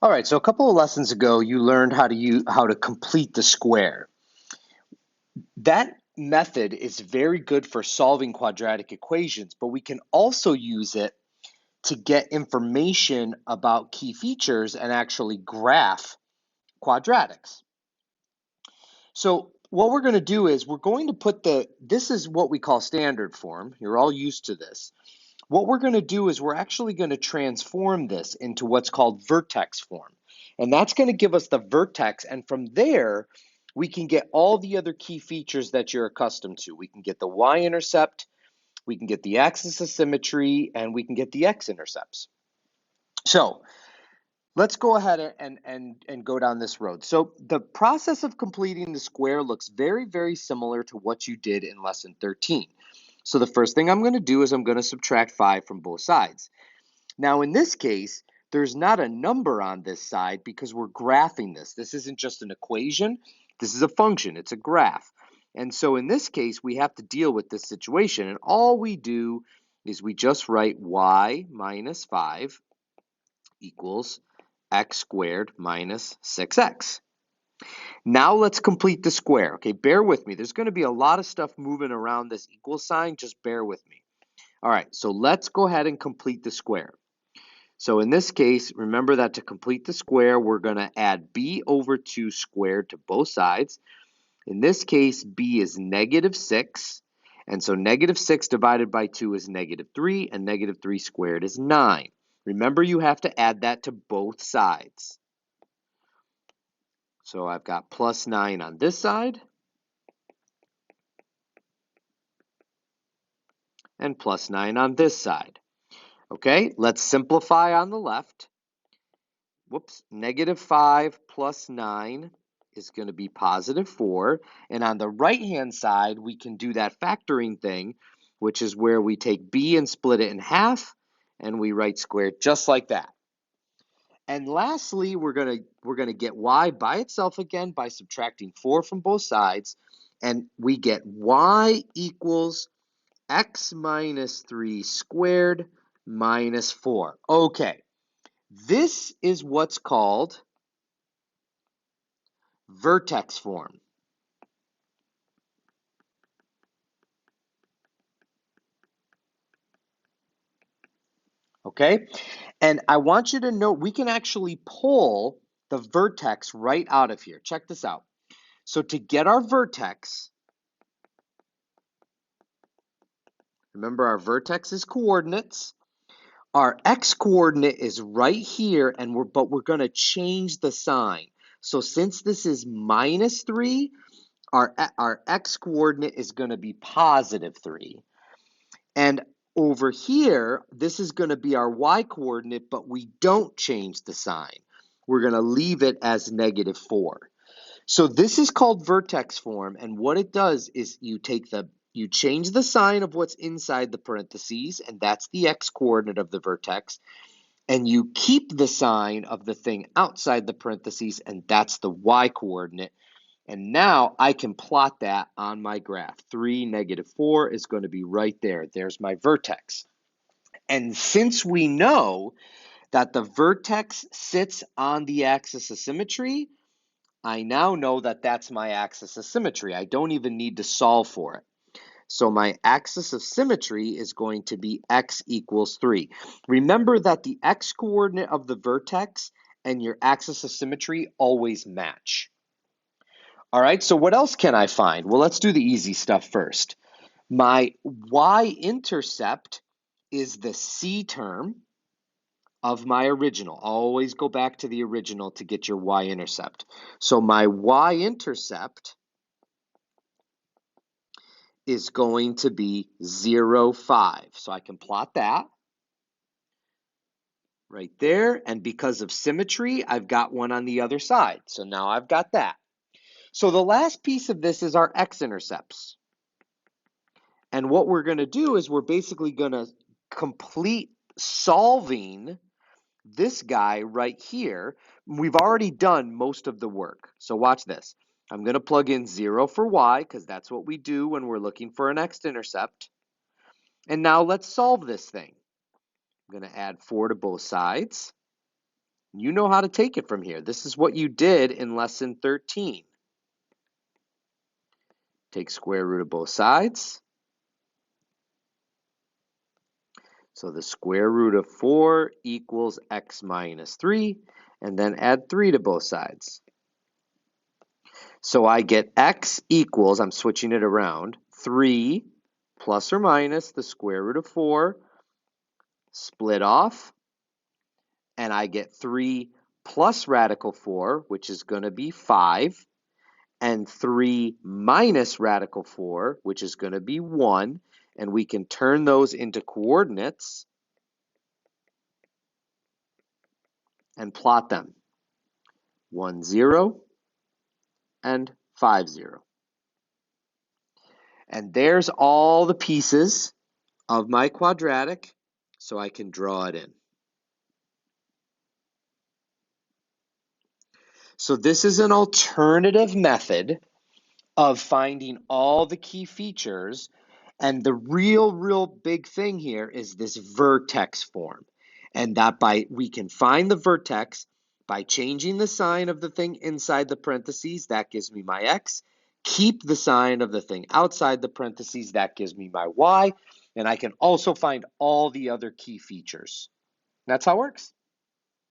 All right, so a couple of lessons ago, you learned how to complete the square. That method is very good for solving quadratic equations, but we can also use it to get information about key features and actually graph quadratics. So what we're going to do is we're going to put this is what we call standard form. You're all used to this. What we're going to do is we're actually going to transform this into what's called vertex form. And that's going to give us the vertex. And from there, we can get all the other key features that you're accustomed to. We can get the y-intercept, we can get the axis of symmetry, and we can get the x-intercepts. So let's go ahead and go down this road. So the process of completing the square looks very, very similar to what you did in lesson 13. So the first thing I'm going to do is I'm going to subtract 5 from both sides. Now in this case, there's not a number on this side because we're graphing this. This isn't just an equation. This is a function. It's a graph. And so in this case, we have to deal with this situation. And all we do is we just write y minus 5 equals x squared minus 6x. Now let's complete the square. Okay, bear with me. There's going to be a lot of stuff moving around this equal sign. Just bear with me. All right, so let's go ahead and complete the square. So in this case, remember that to complete the square, we're going to add b over 2 squared to both sides. In this case, b is negative 6. And so negative 6 divided by 2 is negative 3, and negative 3 squared is 9. Remember, you have to add that to both sides. So I've got plus 9 on this side and plus 9 on this side. Okay, let's simplify on the left. Whoops, negative 5 plus 9 is going to be positive 4. And on the right-hand side, we can do that factoring thing, which is where we take b and split it in half, and we write squared just like that. And lastly, we're gonna get y by itself again by subtracting 4 from both sides, and we get y equals x minus 3 squared minus 4. Okay, this is what's called vertex form. Okay, and I want you to know we can actually pull the vertex right out of here. Check this out. So to get our vertex, remember our vertex is coordinates. Our x coordinate is right here, and we're going to change the sign. So since this is minus 3, our x coordinate is going to be positive 3. And over here, this is going to be our y coordinate, but we don't change the sign. We're going to leave it as negative 4. So this is called vertex form, and what it does is you change the sign of what's inside the parentheses, and that's the x coordinate of the vertex, and you keep the sign of the thing outside the parentheses, and that's the y coordinate. And now I can plot that on my graph. 3, negative 4 is going to be right there. There's my vertex. And since we know that the vertex sits on the axis of symmetry, I now know that that's my axis of symmetry. I don't even need to solve for it. So my axis of symmetry is going to be x equals 3. Remember that the x coordinate of the vertex and your axis of symmetry always match. All right, so what else can I find? Well, let's do the easy stuff first. My y-intercept is the c term of my original. Always go back to the original to get your y-intercept. So my y-intercept is going to be 0, 5. So I can plot that right there. And because of symmetry, I've got one on the other side. So now I've got that. So the last piece of this is our x-intercepts. And what we're going to do is we're basically going to complete solving this guy right here. We've already done most of the work. So watch this. I'm going to plug in 0 for y because that's what we do when we're looking for an x-intercept. And now let's solve this thing. I'm going to add 4 to both sides. You know how to take it from here. This is what you did in lesson 13. Take square root of both sides. So the square root of 4 equals x minus 3, and then add 3 to both sides. So I get x equals, I'm switching it around, 3 plus or minus the square root of 4, split off, and I get 3 plus radical 4, which is going to be 5, and 3 minus radical 4, which is going to be 1, and we can turn those into coordinates and plot them. 1, 0, and 5, 0. And there's all the pieces of my quadratic, so I can draw it in. So this is an alternative method of finding all the key features. And the real big thing here is this vertex form. And that we can find the vertex by changing the sign of the thing inside the parentheses, that gives me my x. Keep the sign of the thing outside the parentheses, that gives me my y. And I can also find all the other key features. That's how it works.